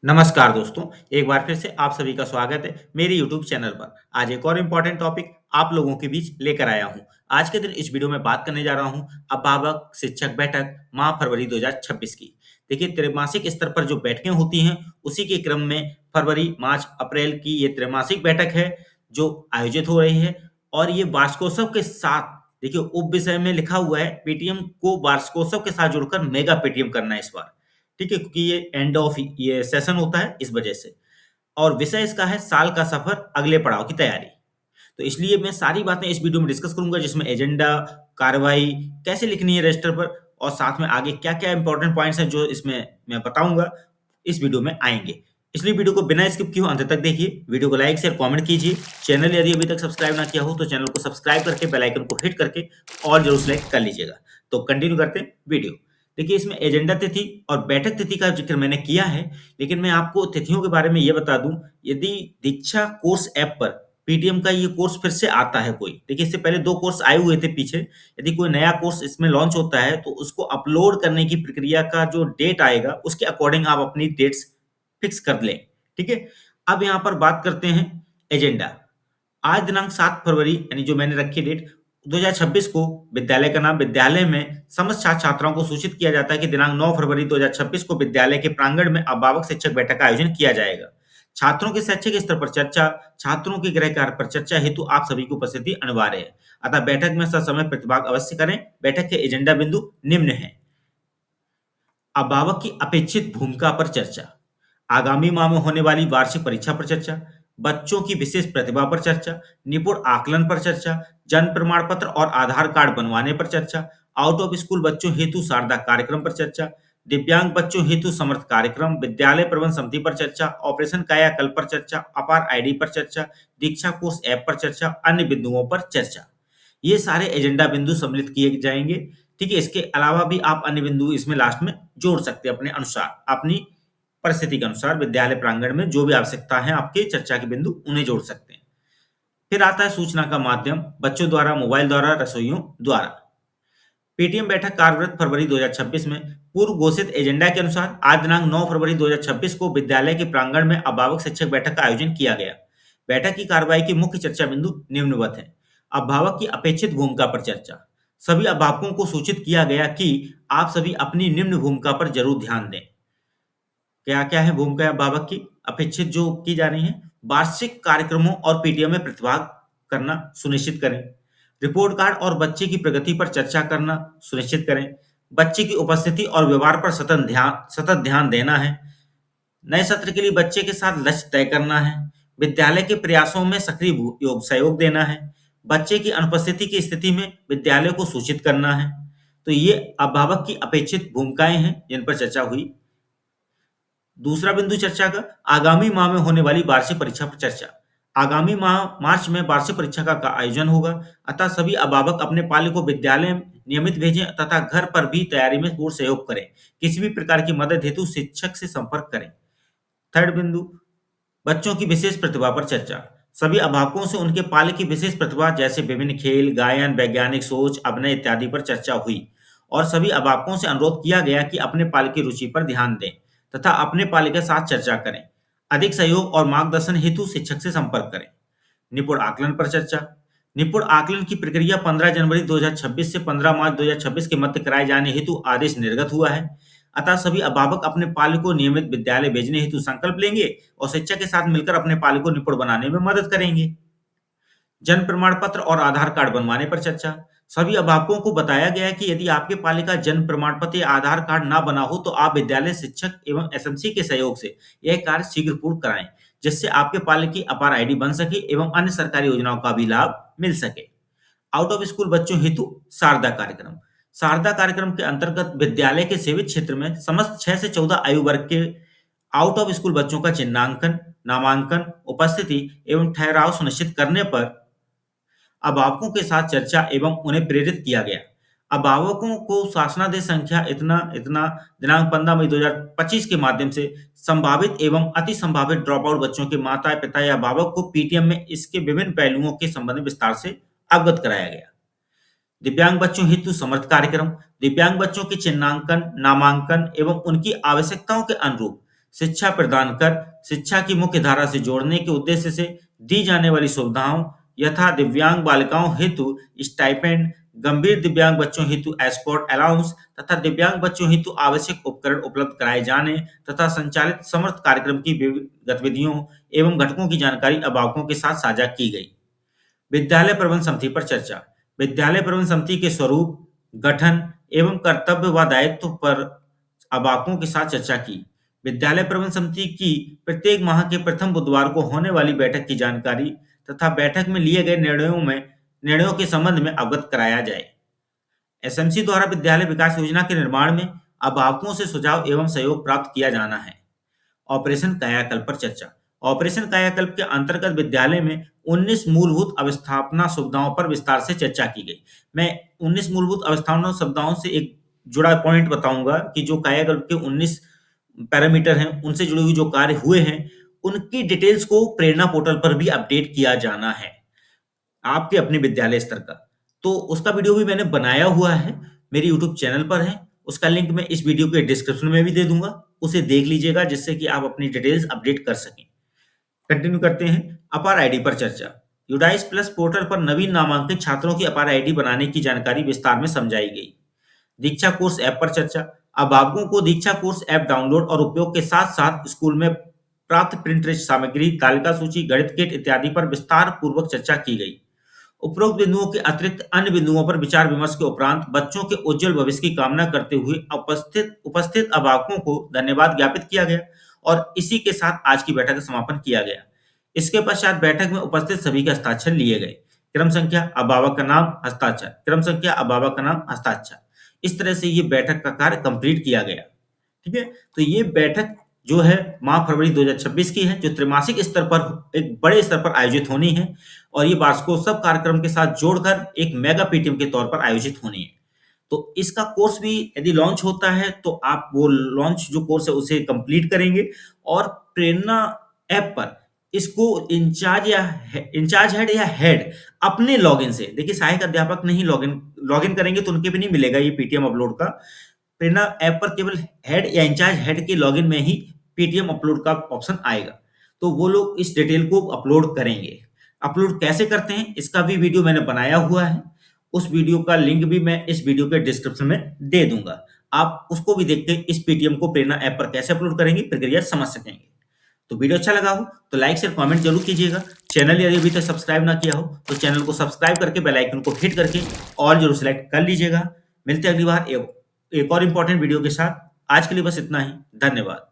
नमस्कार दोस्तों, एक बार फिर से आप सभी का स्वागत है मेरे यूट्यूब चैनल पर। आज एक और इम्पोर्टेंट टॉपिक आप लोगों के बीच लेकर आया हूँ। आज के दिन इस वीडियो में बात करने जा रहा हूँ अभिभावक शिक्षक बैठक माह फरवरी 2026 की। देखिए, त्रैमासिक स्तर पर जो बैठकें होती हैं, उसी के क्रम में फरवरी, मार्च, अप्रैल की ये त्रैमासिक बैठक है जो आयोजित हो रही है। और ये वार्षिकोत्सव के साथ, देखिए उप विषय में लिखा हुआ है पेटीएम को वार्षिकोत्सव के साथ जुड़कर मेगा पेटीएम करना है इस बार। ठीक है, क्योंकि ये एंड ऑफ ये सेशन होता है इस वजह से। और विषय इसका है साल का सफर, अगले पड़ाव की तैयारी। तो इसलिए मैं सारी बातें इस वीडियो में डिस्कस करूंगा, जिसमें एजेंडा, कार्रवाई कैसे लिखनी है रजिस्टर पर, और साथ में आगे क्या क्या इंपॉर्टेंट पॉइंट्स हैं जो इसमें मैं बताऊंगा, इस वीडियो में आएंगे। इसलिए वीडियो को बिना स्किप किए अंत तक देखिए। वीडियो को लाइक शेयर कमेंट कीजिए। चैनल यदि अभी तक सब्सक्राइब ना किया हो तो चैनल को सब्सक्राइब करके बेल आइकन को हिट करके ऑल जरूर सेलेक्ट कर लीजिएगा। तो कंटिन्यू करते हैं वीडियो। देखिए, इसमें एजेंडा तिथि और बैठक तिथि का जिक्र मैंने किया है, लेकिन मैं आपको तिथियों के बारे में ये बता दूं। यदि दीक्षा कोर्स ऐप पर पीटीएम का ये कोर्स फिर से आता है कोई, देखिए इससे पहले 2 कोर्स आए हुए थे पीछे। यदि कोई नया कोर्स इसमें लॉन्च होता है तो उसको अपलोड करने की प्रक्रिया का जो डेट आएगा उसके अकॉर्डिंग आप अपनी डेट्स फिक्स कर लें। ठीक है? अब यहाँ पर बात करते हैं एजेंडा। आज दिनांक 7 फरवरी, यानी जो मैंने रखी डेट 2026 को, विद्यालय में समस्त छात्र छात्राओं को सूचित किया जाता है कि दिनांक 9 फरवरी 2026 को विद्यालय के प्रांगण में अभिभावक शिक्षक बैठक का आयोजन किया जाएगा। छात्रों के शैक्षिक स्तर पर चर्चा, छात्रों के गृह कार्य पर चर्चा हेतु आप सभी की उपस्थिति अनिवार्य है। अतः बैठक में ससमय प्रतिभाग अवश्य करें। बैठक के एजेंडा बिंदु निम्न है। अभिभावक की अपेक्षित भूमिका पर चर्चा, आगामी माह में होने वाली वार्षिक परीक्षा पर चर्चा, बच्चों की विशेष प्रतिभा पर चर्चा, निपुण आकलन पर चर्चा, जन्म प्रमाण पत्र और आधार कार्ड बनवाने पर चर्चा, आउट ऑफ स्कूल बच्चों हेतु शारदा कार्यक्रम पर चर्चा, दिव्यांग बच्चों हेतु समर्थ कार्यक्रम, विद्यालय प्रबंध समिति पर चर्चा, ऑपरेशन कायाकल्प पर चर्चा, अपार आईडी पर चर्चा, दीक्षा कोर्स ऐप पर चर्चा, अन्य बिंदुओं पर चर्चा। ये सारे एजेंडा बिंदु सम्मिलित किए जाएंगे। ठीक है, इसके अलावा भी आप अन्य बिंदु इसमें लास्ट में जोड़ सकते हैं अपने अनुसार, अपनी परिस्थिति के अनुसार। विद्यालय प्रांगण में जो भी आवश्यकता है आपके चर्चा के बिंदु, उन्हें जोड़ सकते हैं। फिर आता है सूचना का माध्यम, बच्चों द्वारा, मोबाइल द्वारा, रसोइयों द्वारा। पेटीएम बैठक कार्यरत फरवरी 2026 में पूर्व घोषित एजेंडा के अनुसार आज दिनांक 9 फरवरी 2026 को विद्यालय के प्रांगण में अभिभावक शिक्षक बैठक का आयोजन किया गया। बैठक की कार्रवाई की मुख्य चर्चा बिंदु निम्नवत है। अभिभावक की अपेक्षित भूमिका पर चर्चा। सभी अभिभावकों को सूचित किया गया कि आप सभी अपनी निम्न भूमिका पर जरूर ध्यान दें। क्या क्या है भूमिका अभिभावक की अपेक्षित जो की जा रही है? वार्षिक कार्यक्रमों और पीटीएम में प्रतिभाग करना सुनिश्चित करें। रिपोर्ट कार्ड और बच्चे की प्रगति पर चर्चा करना सुनिश्चित करें। बच्चे की उपस्थिति और व्यवहार पर सतत ध्यान देना है। नए सत्र के लिए बच्चे के साथ लक्ष्य तय करना है। विद्यालय के प्रयासों में सक्रिय सहयोग देना है। बच्चे की अनुपस्थिति की स्थिति में विद्यालय को सूचित करना है। तो ये अभिभावक की अपेक्षित भूमिकाएं हैं जिन पर चर्चा हुई। दूसरा बिंदु चर्चा का, आगामी माह में होने वाली वार्षिक परीक्षा पर चर्चा। आगामी माह मार्च में वार्षिक परीक्षा का आयोजन होगा, अतः सभी अभिभावक अपने पालक को विद्यालय नियमित भेजें तथा घर पर भी तैयारी में पूर्ण सहयोग करें। किसी भी प्रकार की मदद हेतु शिक्षक से संपर्क करें। थर्ड बिंदु, बच्चों की विशेष प्रतिभा पर चर्चा। सभी अभिभावकों से उनके पालक की विशेष प्रतिभा जैसे विभिन्न खेल, गायन, वैज्ञानिक सोच, अभिनय इत्यादि पर चर्चा हुई और सभी अभिभावकों से अनुरोध किया गया कि अपने पालक की रुचि पर ध्यान दें तथा अपने पालक के साथ चर्चा करें। अधिक सहयोग और मार्गदर्शन हेतु शिक्षक से संपर्क करें। निपुण आकलन पर चर्चा। निपुण आकलन की प्रक्रिया 15 जनवरी 2026 से 15 मार्च 2026 के मध्य कराए जाने हेतु आदेश निर्गत हुआ है। अतः सभी अभिभावक अपने पालक को नियमित विद्यालय भेजने हेतु संकल्प लेंगे और शिक्षक के साथ मिलकर अपने पालक को निपुण बनाने में मदद करेंगे। जन्म प्रमाण पत्र और आधार कार्ड बनवाने पर चर्चा। सभी अभिभावकों को बताया गया कि यदि आपके पालक का जन्म प्रमाण पत्र या आधार कार्ड ना बना हो तो आप विद्यालय शिक्षक एवं एसएमसी के सहयोग से यह कार्य शीघ्र पूर्ण कराएं, जिससे आपके पालक की अपार आईडी बन सके एवं अन्य सरकारी योजनाओं का भी लाभ मिल सके। आउट ऑफ स्कूल बच्चों हेतु शारदा कार्यक्रम। शारदा कार्यक्रम के अंतर्गत विद्यालय के सेवित क्षेत्र में समस्त 6 से 14 आयु वर्ग के आउट ऑफ स्कूल बच्चों का चिन्हांकन, नामांकन, उपस्थिति एवं ठहराव सुनिश्चित करने पर अभिभावकों के साथ चर्चा एवं उन्हें प्रेरित किया गया। अभिभावकों को शासनादेश संख्या इतना इतना दिनांक 15 मई 2025 के माध्यम से संभावित एवं अति संभावित ड्रॉप आउट बच्चों के माता पिता या अभिभावक को पीटीएम में इसके विभिन्न पहलुओं के संबंध में विस्तार से अवगत कराया गया। दिव्यांग बच्चों हेतु समर्थ कार्यक्रम। दिव्यांग बच्चों के चिन्हांकन, नामांकन एवं उनकी आवश्यकताओं के अनुरूप शिक्षा प्रदान कर शिक्षा की मुख्य धारा से जोड़ने के उद्देश्य से दी जाने वाली सुविधाओं यथा दिव्यांग बालिकाओं हेतु स्टाइपेंड, गंभीर दिव्यांग बच्चों हेतु एस्कॉर्ट अलाउंस तथा दिव्यांग बच्चों हेतु आवश्यक उपकरण उपलब्ध कराए जाने तथा संचालित समर्थ कार्यक्रम की विविध गतिविधियों एवं घटकों की जानकारी अभिभावकों के साथ साझा की गई। विद्यालय प्रबंध समिति पर चर्चा। विद्यालय प्रबंध समिति के स्वरूप, गठन एवं कर्तव्य व दायित्व पर अभिभावकों के साथ चर्चा की। विद्यालय प्रबंध समिति की प्रत्येक माह के प्रथम बुधवार को होने वाली बैठक की जानकारी तथा बैठक में लिए गए निर्णयों के संबंध में अवगत कराया जाए। एसएमसी द्वारा विद्यालय विकास योजना के निर्माण में अभिभावकों से सुझाव एवं सहयोग प्राप्त किया जाना है। ऑपरेशन कायाकल्प पर चर्चा। ऑपरेशन कायाकल्प के अंतर्गत विद्यालय में 19 मूलभूत अवस्थापना सुविधाओं पर विस्तार से चर्चा की गई। मैं 19 मूलभूत अवस्थापना सुविधाओं से एक जुड़ा पॉइंट बताऊंगा कि जो कायाकल्प के 19 पैरामीटर हैं, उनसे जुड़े हुए जो कार्य हुए हैं, उनकी डिटेल्स को प्रेरणा पोर्टल पर भी अपडेट किया जाना है, आपके अपने विद्यालय स्तर का। तो उसका वीडियो भी मैंने बनाया हुआ है, मेरे यूट्यूब चैनल पर है। उसका लिंक मैं इस वीडियो के डिस्क्रिप्शन में भी दे दूंगा, उसे देख लीजिएगा जिससे कि आप अपनी डिटेल्स अपडेट कर सकें। कंटिन्यू करते हैं। अपार आईडी पर चर्चा। यूडाइस प्लस पोर्टल पर नवीन नामांकित छात्रों की अपार आईडी बनाने की जानकारी विस्तार में समझाई गई। दीक्षा कोर्स ऐप पर चर्चा। अभिभावकों को दीक्षा कोर्स ऐप डाउनलोड और उपयोग के साथ साथ स्कूल में प्राप्त प्रिंट सामग्री, तालिका सूची, गणित किट इत्यादि पर विस्तार पूर्वक चर्चा की गई। उपरोक्त बिंदुओं के अतिरिक्त अन्य बिंदुओं पर विचार विमर्श के उपरांत बच्चों के उज्जवल भविष्य की कामना करते हुए उपस्थित अभिभावकों को धन्यवाद ज्ञापित किया गया और इसी के साथ आज की बैठक का समापन किया गया। इसके पश्चात बैठक में उपस्थित सभी के हस्ताक्षर लिए गए। क्रम संख्या, अभिभावक का नाम, हस्ताक्षर। क्रम संख्या, अभिभावक का नाम, हस्ताक्षर। इस तरह से ये बैठक का कार्य कंप्लीट किया गया। ठीक है, तो ये बैठक जो है माह फरवरी 2026 की है, जो त्रैमासिक स्तर पर एक बड़े स्तर पर आयोजित होनी है और ये वार्षिकोत्सव कार्यक्रम के साथ जोड़कर एक मेगा पीटीएम के तौर पर आयोजित होनी है। तो इसका कोर्स भी यदि लॉन्च होता है तो आप वो लॉन्च जो कोर्स है उसे कंप्लीट करेंगे और प्रेरणा ऐप पर इसको इंचार्ज हेड या हेड अपने लॉगिन से, देखिए सहायक अध्यापक नहीं लॉगिन करेंगे तो उनके भी नहीं मिलेगा ये पीटीएम अपलोड का। प्रेरणा ऐप पर केवल हेड या इंचार्ज हेड के लॉगिन में ही पीटीएम अपलोड का ऑप्शन आएगा, तो वो लोग इस डिटेल को अपलोड करेंगे। अपलोड कैसे करते हैं इसका भी वीडियो मैंने बनाया हुआ है, उस वीडियो का लिंक भी मैं इस वीडियो के डिस्क्रिप्शन में दे दूंगा। आप उसको भी देख के इस पीटीएम को प्रेरणा ऐप पर कैसे अपलोड करेंगे प्रक्रिया समझ सकेंगे। तो वीडियो अच्छा लगा हो तो लाइक शेयर कमेंट जरूर कीजिएगा। चैनल यदि अभी तक सब्सक्राइब ना किया हो तो चैनल को सब्सक्राइब करके बेल आइकन को हिट करके ऑल जरूर सेलेक्ट कर लीजिएगा। मिलते हैं अगली बार एक और इंपॉर्टेंट वीडियो के साथ। आज के लिए बस इतना ही। धन्यवाद।